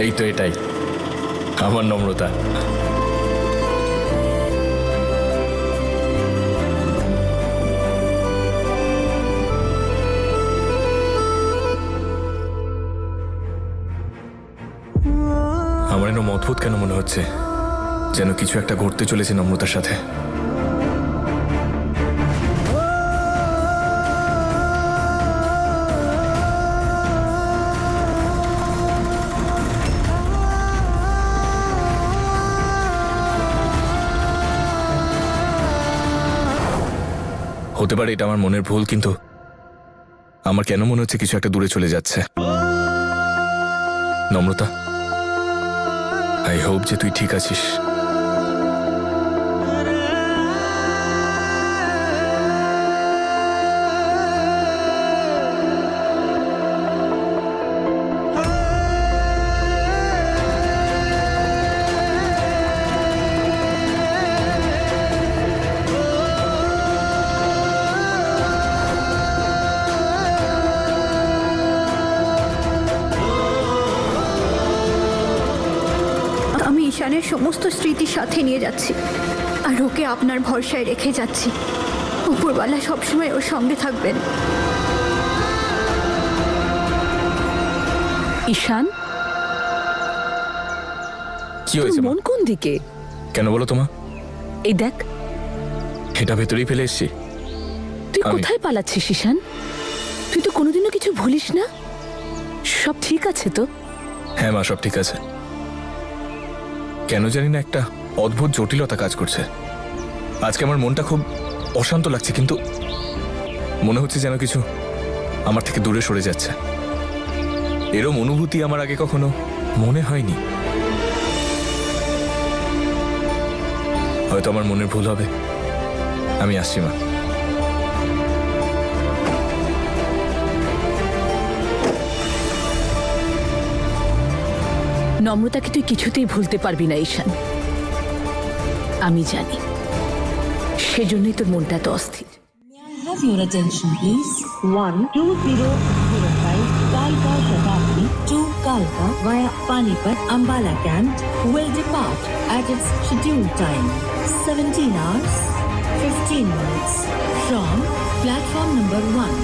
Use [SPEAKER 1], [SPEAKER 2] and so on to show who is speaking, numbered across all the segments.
[SPEAKER 1] এই তো এটাই আমার নম্রতা। আমার এরকম অদ্ভুত কেন মনে হচ্ছে, যেন কিছু একটা ঘটতে চলেছে নম্রতার সাথে। হতে পারে এটা আমার মনের ভুল, কিন্তু আমার কেন মনে হচ্ছে কিছু একটা দূরে চলে যাচ্ছে। নম্রতা, আই হোপ যে তুই ঠিক আছিস।
[SPEAKER 2] ঈশানের সমস্ত স্মৃতি সাথে নিয়ে যাচ্ছি, আর ওকে আপনার ভরসায় রেখে যাচ্ছি। উপরওয়ালা সবসময় ওর সঙ্গে থাকবেন।
[SPEAKER 3] ঈশান,
[SPEAKER 1] কি হয়েছে?
[SPEAKER 3] মন কোন দিকে?
[SPEAKER 1] কেন বলো তোমা?
[SPEAKER 3] এই দেখ,
[SPEAKER 1] এটা ভেতরেই ফেলে এসছি।
[SPEAKER 3] তুই কোথায় পালাচ্ছিস ঈশান? তুই তো কোনোদিনও কিছু ভুলিস না। সব ঠিক আছে তো?
[SPEAKER 1] হ্যাঁ মা, সব ঠিক আছে। কেন জানি না একটা অদ্ভুত জটিলতা কাজ করছে। আজকে আমার মনটা খুব অশান্ত লাগছে, কিন্তু মনে হচ্ছে যেন কিছু আমার থেকে দূরে সরে যাচ্ছে। এরম অনুভূতি আমার আগে কখনো মনে হয়নি। হয়তো আমার মনের ভুল হবে। আমি আসছি মা।
[SPEAKER 3] নম্রতাকে তুই কিছুতেই ভুলতে পারবি না ঈশান, আমি জানি। সেজন্যই তোর মনটা এত অস্থির।
[SPEAKER 4] Have your attention, please. 12005 Kalka Shatabdi to Kalka via Panipat Ambala Cant will depart at its scheduled time, 17 hours 15 minutes from platform number 1.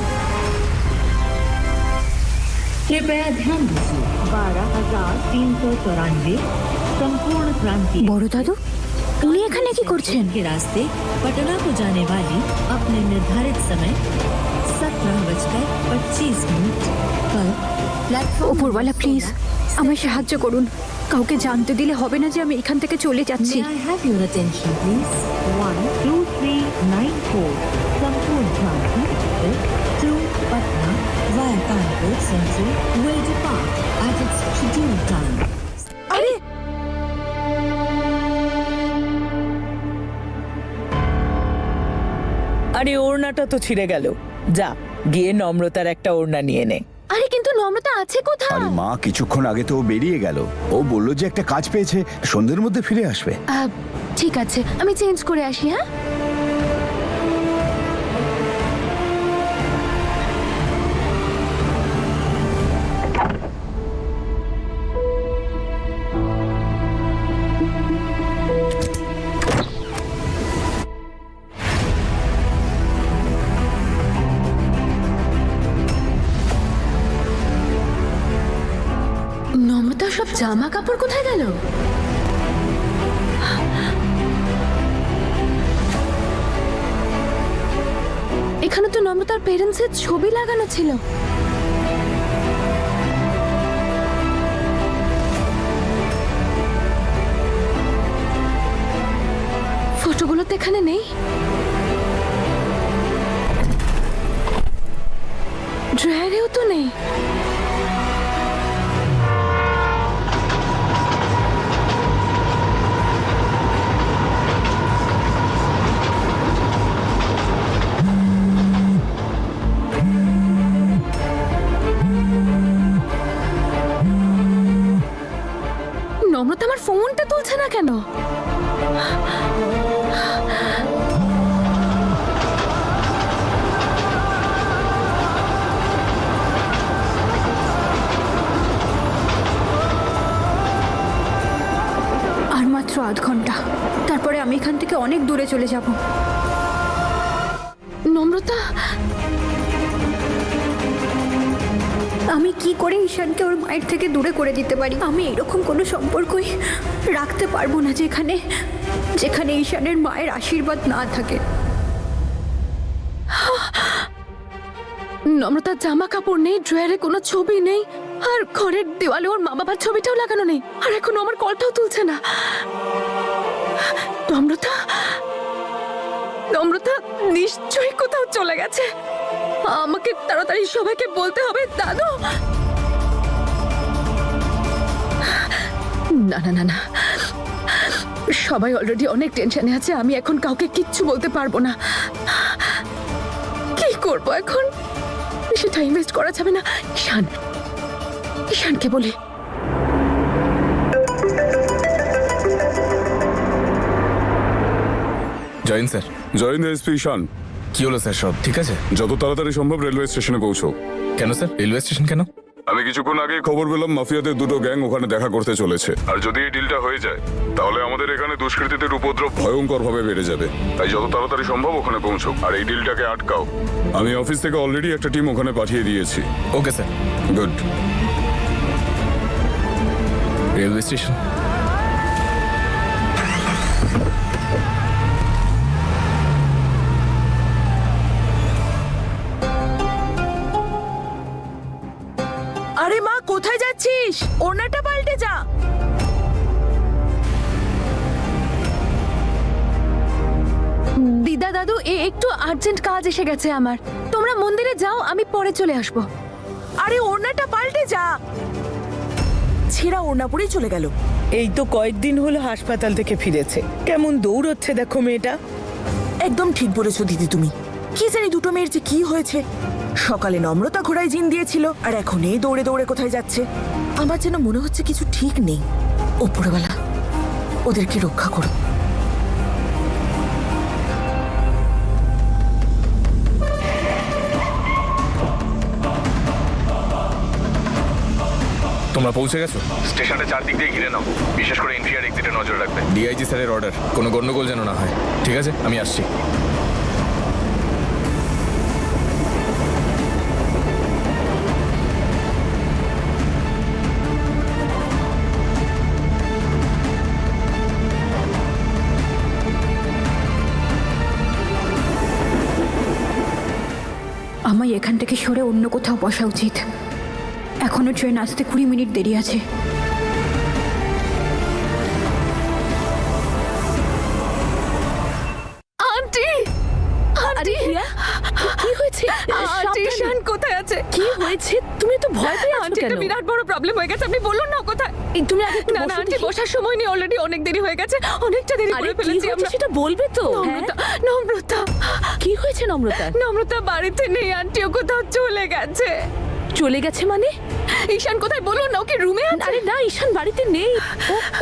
[SPEAKER 4] कृपया ध्यान दीजिए 12,394 संपूर्ण क्रांति
[SPEAKER 2] বড় दादू, উনি এখানে কি করছেন?
[SPEAKER 4] के रास्ते पटना को जाने वाली अपने निर्धारित समय 17:25 पर प्लेटफॉर्म।
[SPEAKER 2] উপরওয়ালা প্লিজ আমায় সাহায্য করুন। কাউকে জানতে দিলে হবে না যে আমি এখান থেকে চলে যাচ্ছি।
[SPEAKER 4] May I have your attention, please? 12394 संपूर्ण क्रांति to Patna via Kanpur Central will depart at its scheduled time.
[SPEAKER 3] আরে আরে, ওড়নাটা তো ছিঁড়ে গেল। যা গিয়ে নম্রতার একটা ওড়না নিয়ে নে।
[SPEAKER 2] আরে কিন্তু নম্রতা আছে কোথায়?
[SPEAKER 5] আরে মা, কিছুক্ষণ আগে তো ও বেরিয়ে গেল। ও বললো যে একটা কাজ পেয়েছে, সন্ধ্যের মধ্যে ফিরে আসবে।
[SPEAKER 2] ঠিক আছে, আমি চেঞ্জ করে আসি। হ্যাঁ, নম্রতা সব জামা কাপড় কোথায় গেল? এখানে তো নম্রতার পেরেন্টসের ছবি লাগানো ছিল। ফটোগুলো তো এখানে নেই। ড্রয়ারেও তো নেই। নম্রতা আমার ফোনটা তুলছে না কেন? আধ ঘন্টা, তারপরে আমি এখান থেকে অনেক দূরে চলে যাব।
[SPEAKER 3] নম্রতা,
[SPEAKER 2] আমি কি করে ঈশানকে ওর মায়ের থেকে দূরে করে দিতে পারি? আমি এরকম কোনো সম্পর্কই রাখতে পারবো না যেখানে যেখানে ঈশানের মায়ের আশীর্বাদ না থাকে।
[SPEAKER 3] নম্রতার জামা কাপড় নেই, ড্রয়ারে কোনো ছবি নেই, আর ঘরের দেওয়ালে ওর মা বাবার ছবিটাও লাগানো নেই, আর এখন আমার কলটাও তুলছে না। নম্রতা, নম্রতা নিশ্চয়ই কোথাও চলে গেছে। আমাকে তাড়াতাড়ি সবাইকে বলতে হবে। দাদু, না না না না, সবাই অলরেডি অনেক টেনশনে আছে। আমি এখন কাউকে কিচ্ছু বলতে পারবো না। কি করবো এখন? সেটা ইনভেস্ট করা যাবে না। ঈশান, ঈশানকে বলে।
[SPEAKER 1] Join sir.
[SPEAKER 6] জয়েন এসপি ঈশান,
[SPEAKER 1] কি হলো স্যার, সব ঠিক আছে?
[SPEAKER 6] যত তাড়াতাড়ি সম্ভব রেলওয়ে স্টেশনে পৌঁছো।
[SPEAKER 1] কেন স্যার, রেলওয়ে স্টেশন কেন?
[SPEAKER 6] আমি কিছুক্ষণ আগে খবর পেলাম মাফিয়াদের দুটো গ্যাং ওখানে দেখা করতে চলেছে, আর যদি এই ডিলটা হয়ে যায় তাহলে আমাদের এখানে দুষ্কৃতীদের উপদ্রব ভয়ঙ্কর ভাবে বেড়ে যাবে। তাই যত তাড়াতাড়ি সম্ভব ওখানে পৌঁছো আর এই ডিলটাকে আটকাও। আমি অফিস থেকে অলরেডি একটা টিম ওখানে পাঠিয়ে দিয়েছি।
[SPEAKER 1] Okay sir.
[SPEAKER 6] Good.
[SPEAKER 1] Railway station.
[SPEAKER 3] আরে মা, কোথায় যাচ্ছিস? ওড়নাটা পাল্টে যা। দিদা, দাদু, একটু আর্জেন্ট কাজ এসে গেছে আমার। তোমরা মন্দিরে যাও, আমি পরে চলে আসবো।
[SPEAKER 7] আরে ওড়নাটা পাল্টে যা। ছেঁড়া ওড়না পরেই চলে গেল।
[SPEAKER 8] এই তো কয়েকদিন হলো হাসপাতাল থেকে ফিরেছে, কেমন দৌড়চ্ছে দেখো মেয়েটা।
[SPEAKER 7] একদম ঠিক বলেছো দিদি তুমি। কি জানি দুটো মেয়ের যে কি হয়েছে। সকালে নম্রতা ঘোড়ায় জিন দিয়েছিল আর এখন এই দৌড়ে দৌড়ে কোথায় যাচ্ছে। আমার যেন মনে হচ্ছে কিছু ঠিক নেই। ওপরওয়ালা ওদেরকে রক্ষা করো।
[SPEAKER 1] তোমরা পৌঁছে গেছো? স্টেশনে চারদিক দিয়ে ঘিরে নাও, বিশেষ করে এন্ট্রি আর এক্সিটে নজর রাখবে। ডিআইজি স্যারের অর্ডার, কোনো গন্ডগোল যেন না হয়। ঠিক আছে, আমি আসছি।
[SPEAKER 2] আমায় এখান থেকে সরে অন্য কোথাও বসা উচিত। এখনো ট্রেন আসতে 20 মিনিট দেরি আছে।
[SPEAKER 3] আন্টি, আন্টি, কি হয়েছে? আন্টি, ঈশান কোথায় আছে? কি হয়েছে? তুমি তো ভয় পেয়ে আছো কেন? একটা বিরাট বড় প্রবলেম হয়ে গেছে। আপনি বলুন না কোথায়। তুমি আগে না না আন্টি, বসার সময় নেই, অলরেডি অনেক দেরি হয়ে গেছে। অনেকটা দেরি করে ফেলেছি আমরা। সেটা বলবে তো। নম্রতা, নম্রতা, কি হয়েছে নম্রতা? নম্রতা বাড়িতে নেই আন্টি, ও কোথাও চলে গেছে। চলে গেছে মানে? ঈশান কোথায় বলুন না, ওকে রুমে আছে। আরে না, ঈশান বাড়িতে নেই,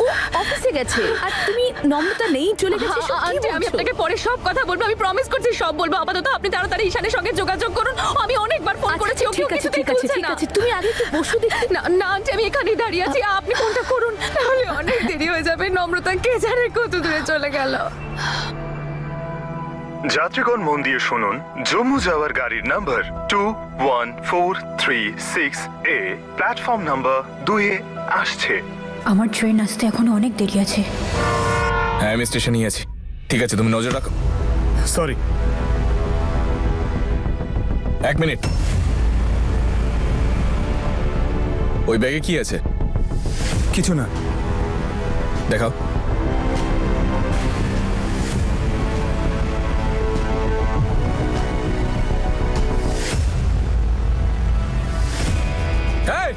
[SPEAKER 3] ও অফিসে গেছে। আর তুমি নম্রতা নেই চলে গেছে সব কি বলছো? আমি আপনাকে পরে সব কথা বলবো, আমি প্রমিস করছি সব বলবো। আপাতত আপনি তাড়াতাড়ি ঈশানের সঙ্গে যোগাযোগ করুন। আমি অনেকবার ফোন করেছি, ওকে কিছুতেই তুলছে না। তুমি আগে একটু বসো দেখি। না না আন্টি, আমি এখানেই দাঁড়িয়ে আছি, আপনি ফোনটা করুন, তাহলে অনেক দেরি হয়ে যাবে। নম্রতা কে জানে কত দূরে চলে গেল।
[SPEAKER 9] যাত্রীগণ মন দিয়ে শুনুন, জম্মু যাওয়ার গাড়ির নাম্বার 21436 এ প্ল্যাটফর্ম নাম্বার 2 এ আসছে।
[SPEAKER 2] আমার ট্রেন আসতে এখনো অনেক দেরি আছে।
[SPEAKER 1] হ্যাঁ, আমি স্টেশনেই আছি। ঠিক আছে, তুমি নজর রাখো।
[SPEAKER 9] সরি।
[SPEAKER 1] 1 মিনিট। ওই ব্যাগে কি আছে?
[SPEAKER 9] কিছু না।
[SPEAKER 1] দেখাও। Hey!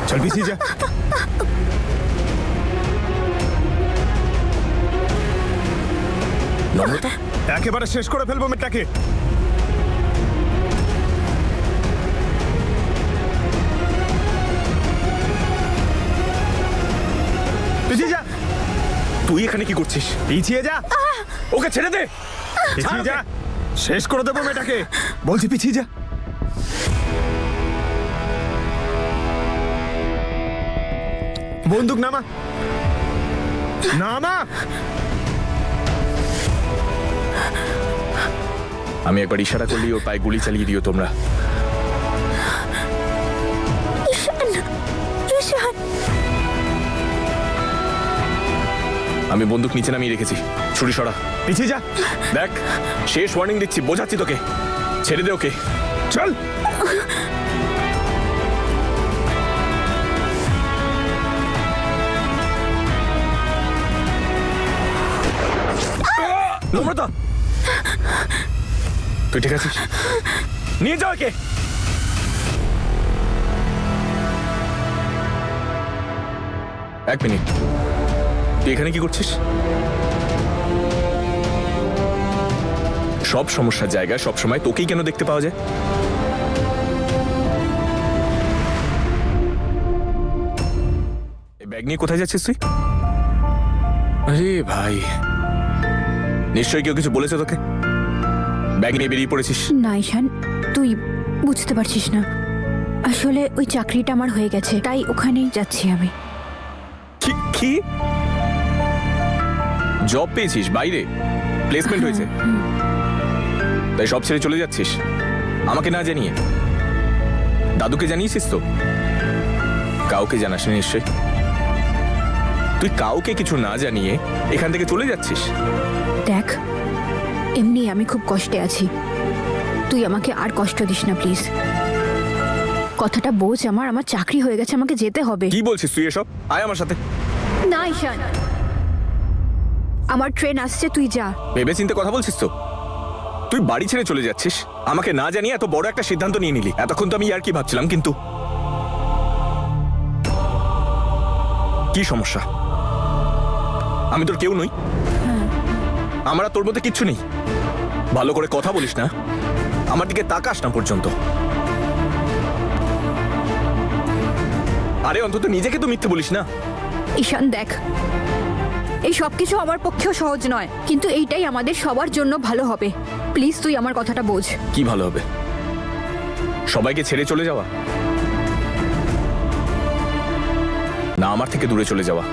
[SPEAKER 5] চল পিছিয়ে যা।
[SPEAKER 1] নম্রতা,
[SPEAKER 5] একেবারে শেষ করে ফেলবো মেয়েটাকে। পিছিয়ে যা।
[SPEAKER 1] তুই এখানে কি করছিস?
[SPEAKER 5] পিছিয়ে যা।
[SPEAKER 1] ওকে ছেড়ে দে।
[SPEAKER 5] পিছিয়ে যা। শেষ করে দেবো মেয়েটাকে। বলছি পিছিয়ে যা। বন্দুক নামা। নামা।
[SPEAKER 1] আমি একবার ইশারা করলি ওর পায়ে গুলি চালিয়ে দিও তোমরা। আমি বন্দুক নিচে নামিয়ে রেখেছি। ছুরি সরা।
[SPEAKER 5] পিছিয়ে যা।
[SPEAKER 1] দেখ, শেষ ওয়ার্নিং দিচ্ছি, বোঝাচ্ছি তোকে। ছেড়ে দে ওকে।
[SPEAKER 5] চল।
[SPEAKER 1] নম্রতা, তুই ঠিক আছিস? নিয়ে যাও একে। এক মিনিট, তুই এখানে কি করছিস? সব সমস্যার জায়গায় সব সময় তোকেই কেন দেখতে পাওয়া যায়? এই ব্যাগ নিয়ে কোথায় যাচ্ছিস তুই? আরে ভাই, নিশ্চয়ই কেউ কিছু বলেছে তোকে? ব্যাগ নিয়ে বেরিয়ে পড়েছিস?
[SPEAKER 2] না ঈশান, তুই বুঝতে পারছিস না। আসলে ওই চাকরিটা আমার হয়ে গেছে, তাই ওখানেই যাচ্ছি আমি।
[SPEAKER 1] কি জব পেয়েছিস বাইরে? প্লেসমেন্ট হয়েছে, তাই সব ছেড়ে চলে যাচ্ছিস আমাকে না জানিয়ে? দাদুকে জানিয়েছিস তো? কাউকে জানাসনি নিশ্চয়। তুই কাউকে কিছু না জানিয়ে এখান থেকে চলে যাচ্ছিস?
[SPEAKER 2] দেখ, এমনি আমি খুব কষ্টে আছি, তুই আমাকে আর কষ্ট দিস না প্লিজ। কথাটা বোঝ, আমার চাকরি হয়ে গেছে, আমাকে যেতে হবে।
[SPEAKER 1] কি বলছিস তুই এসব? আয় আমার সাথে।
[SPEAKER 2] না ঈশান, আমার ট্রেন আসছে, তুই যা।
[SPEAKER 1] ভেবে চিন্তে কথা বলছিস তো? তুই বাড়ি ছেড়ে চলে যাচ্ছিস আমাকে না জানিয়ে? এত বড় একটা সিদ্ধান্ত নিয়ে নিলি। এতক্ষণ তো আমি আর কি ভাবছিলাম, কিন্তু কি সমস্যা? আমি তোর কেউ নই? আমার আর তোর মধ্যে কিচ্ছু নেই? ভালো করে কথা বলিস না, আমার দিকে তাকাস না পর্যন্ত। আরে অন্তত নিজেকে তো মিথ্যে বলিস না।
[SPEAKER 2] ঈশান দেখ, এই সব কিছু আমার পক্ষেও সহজ নয়, কিন্তু এইটাই আমাদের সবার জন্য ভালো হবে। প্লিজ তুই আমার কথাটা বোঝ।
[SPEAKER 1] কি ভালো হবে? সবাইকে ছেড়ে চলে যাওয়া, না আমার থেকে দূরে চলে যাওয়া?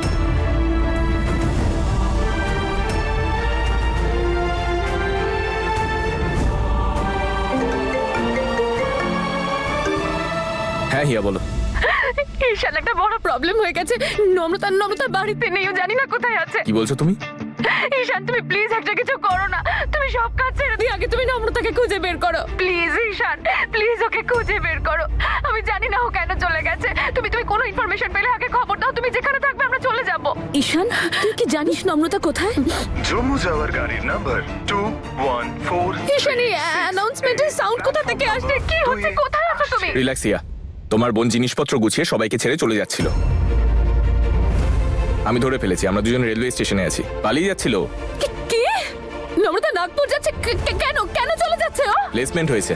[SPEAKER 1] হ্যাঁ হিয়া বলো।
[SPEAKER 3] ঈশান, একটা বড় প্রবলেম হয়ে গেছে। নম্রতা বাড়িতে নেই, ও জানি না কোথায় আছে।
[SPEAKER 1] কি বলছো তুমি?
[SPEAKER 3] ঈশান, তুমি প্লিজ একটা কিছু করো না। তুমি সব কাজ ছেড়ে দিয়ে আগে তুমি নম্রতাকে খুঁজে বের করো। প্লিজ ঈশান, প্লিজ ওকে খুঁজে বের করো। আমি জানি না ও কেন চলে গেছে। তুমি কোনো ইনফরমেশন পেলে আগে খবর দাও। তুমি যেখানে থাকবে আমরা চলে যাব। ঈশান, তুই কি জানিস নম্রতা কোথায়?
[SPEAKER 9] জম্মু যাওয়ার গাড়ির নাম্বার 214।
[SPEAKER 3] ঈশান, এই অ্যানাউন্সমেন্টের সাউন্ড কোথা থেকে আসছে? কি হচ্ছে? কোথায় আছো তুমি?
[SPEAKER 1] রিল্যাক্স হিয়া, তোমার বোন জিনিসপত্র গুছিয়ে সবাইকে ছেড়ে চলে যাচ্ছিল। আমি ধরে ফেলেছি, আমরা দুজন রেলওয়ে স্টেশনে আছি। পালিয়ে যাচ্ছিল।
[SPEAKER 3] কি? নম্রতা নাগপুর যাচ্ছে? কেন চলে যাচ্ছে ও?
[SPEAKER 1] প্লেসমেন্ট হয়েছে,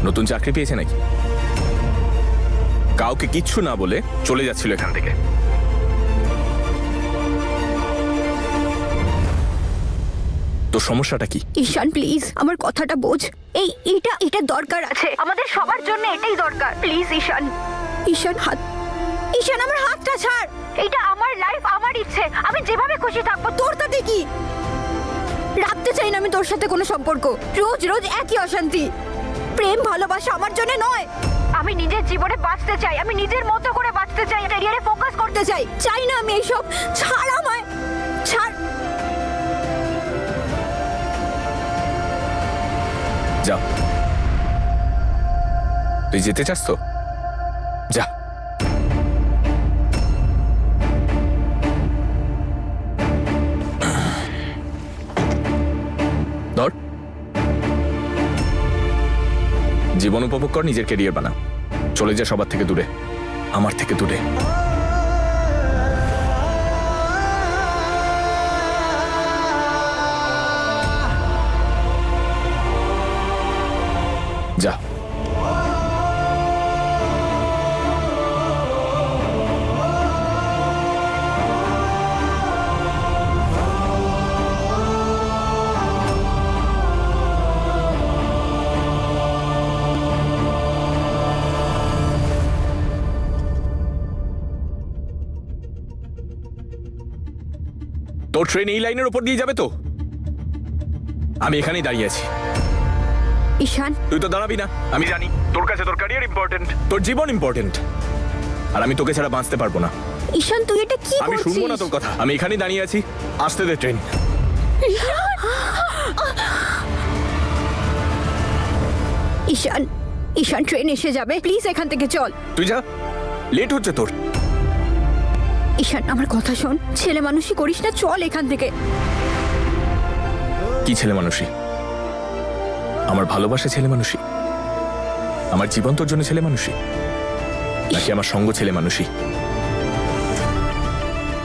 [SPEAKER 1] নতুন চাকরি পেয়েছে নাকি। কাউকে কিচ্ছু না বলে চলে যাচ্ছিল এখান থেকে। তো সমস্যাটা কি?
[SPEAKER 2] ঈশান প্লিজ আমার কথাটা বোঝ। এটা দরকার আছে, আমাদের সবার জন্য এটাই দরকার। প্লিজ ঈশান। ঈশান আমার হাতটা ছাড়। এটা আমার লাইফ, আমার ইচ্ছে, আমি যেভাবে খুশি থাকবো। তোর তাতে কি? রাখতে চাই না আমি তোর সাথে কোনো সম্পর্ক। রোজ রোজ একই অশান্তি। প্রেম ভালোবাসা আমার জন্য নয়। আমি নিজের জীবনে বাঁচতে চাই, আমি নিজের মতো করে বাঁচতে চাই, ক্যারিয়ারে ফোকাস করতে চাই। চাই না আমি এইসব। ছাড় আমায়, ছাড়।
[SPEAKER 1] যা, তুই যেতে চাস তো যা। ধর, জীবন উপভোগ কর, নিজের ক্যারিয়ার বানা। চলে যা সবার থেকে দূরে। আমার থেকে দূরে। যা। তোর ট্রেন এই লাইনের উপর দিয়ে যাবে তো? আমি এখানেই দাঁড়িয়ে আছি।
[SPEAKER 2] ঈশান,
[SPEAKER 1] তুই তো দাঁড়াবি না, আমি জানি। তোর কাছে তোর ক্যারিয়ার ইম্পর্টেন্ট, তোর জীবন ইম্পর্টেন্ট, আর আমি তোকে ছাড়া বাঁচতে পারবো না।
[SPEAKER 2] ঈশান তুই এটা কি
[SPEAKER 1] আমি
[SPEAKER 2] করছিস?
[SPEAKER 1] শুনবো না তোর কথা। আমি এখানেই দাঁড়িয়ে আছি, আসতে দে ট্রেন।
[SPEAKER 2] ঈশান, ঈশান ট্রেন এসে যাবে, প্লিজ এখান থেকে চল।
[SPEAKER 1] তুই যা, লেট হচ্ছে তোর।
[SPEAKER 2] ঈশান আমার কথা শোন, ছেলে মানুষই করিস না, চল এখান থেকে।
[SPEAKER 1] কি ছেলে মানুষই? আমার ভালোবাসা ছেলে মানুষই? আমার জীবন তোর জন্য ছেলে মানুষই, নাকি আমার সঙ্গ ছেলে মানুষই?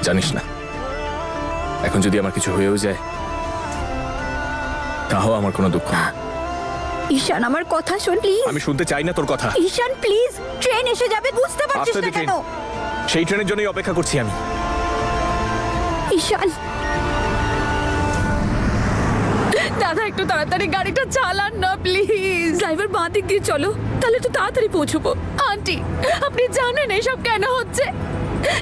[SPEAKER 1] জানিস না, এখন যদি আমার কিছু হয়েও যায় তাও আমার কোনো দুঃখ নেই।
[SPEAKER 2] ঈশান আমার কথা শোন প্লিজ।
[SPEAKER 1] আমি শুনতে চাই না তোর কথা।
[SPEAKER 2] ঈশান প্লিজ, ট্রেন এসে যাবে, বুঝতে পারছিস
[SPEAKER 1] আসতে
[SPEAKER 2] না
[SPEAKER 1] দে ট্রেন।
[SPEAKER 2] কেন?
[SPEAKER 1] সেই ট্রেনের জন্যই অপেক্ষা করছি আমি।
[SPEAKER 2] ঈশান
[SPEAKER 3] দাদা একটু তাড়াতাড়ি গাড়িটা চালান না প্লিজ। ড্রাইভার বাঁ দিক দিয়ে চলো, তাহলে তো তাড়াতাড়ি পৌঁছবো। আন্টি আপনি জানেন এসব কেন হচ্ছে?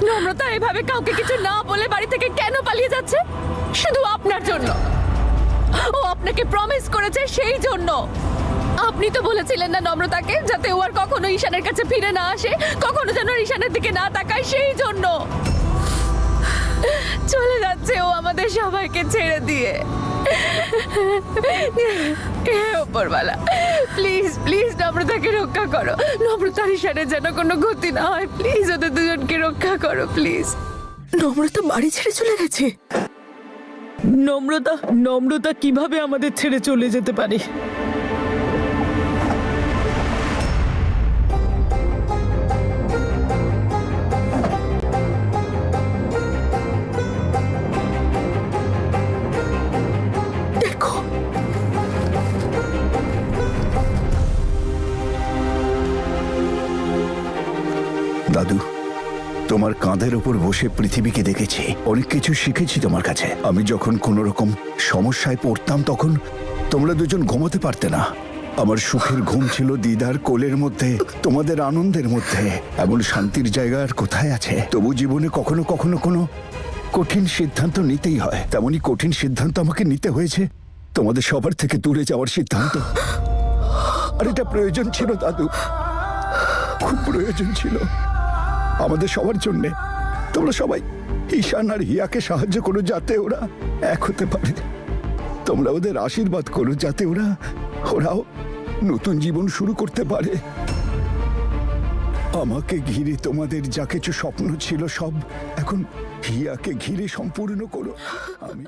[SPEAKER 3] নম্রতা এভাবে কাউকে কিছু না বলে বাড়ি থেকে কেন পালিয়ে যাচ্ছে? শুধু আপনার জন্য। ও আপনাকে প্রমিস করেছে সেই জন্য। আপনি তো বলেছিলেন না নম্রতাকে যাতে ও আর কখনো ঈশানের কাছে ফিরে না আসে, কখনো যেন ঈশানের দিকে না তাকায়, সেই জন্য চলে যাচ্ছে ও আমাদের সবাইকে ছেড়ে দিয়ে। হে উপরওয়ালা, প্লিজ প্লিজ নম্রতাকে রক্ষা করো। নম্রতার ঈশানের যেন কোনো ক্ষতি না হয়, প্লিজ ওদের দুজনকে রক্ষা করো প্লিজ।
[SPEAKER 7] নম্রতা বাড়ি ছেড়ে চলে গেছে?
[SPEAKER 8] নম্রতা নম্রতা কিভাবে আমাদের ছেড়ে চলে যেতে পারে?
[SPEAKER 7] দেখো
[SPEAKER 5] দাদু, তোমার কাঁধের উপর বসে পৃথিবীকে দেখেছি, অনেক কিছু শিখেছি তোমার কাছে। আমি যখন কোনো রকম সমস্যায় পড়তাম তখন তোমরা দুজন ঘুমোতে পারতে না। আমার সুখের ঘুম ছিল দিদার কোলের মধ্যে, তোমাদের আনন্দের মধ্যে। এমন শান্তির জায়গা আর কোথায় আছে? তবু জীবনে কখনো কখনো কোনো কঠিন সিদ্ধান্ত নিতেই হয়। তেমনই কঠিন সিদ্ধান্ত আমাকে নিতে হয়েছে, তোমাদের সবার থেকে দূরে যাওয়ার সিদ্ধান্ত। আর এটা প্রয়োজন ছিল দাদু, খুব প্রয়োজন ছিল আমাদের সবার জন্যে। তোমরা সবাই ঈশান আর হিয়াকে সাহায্য করো যাতে ওরা এক হতে পারে। তোমরা ওদের আশীর্বাদ করো যাতে ওরাও নতুন জীবন শুরু করতে পারে। আমাকে ঘিরে তোমাদের যা কিছু স্বপ্ন ছিল সব এখন হিয়াকে ঘিরে সম্পূর্ণ করো। আমি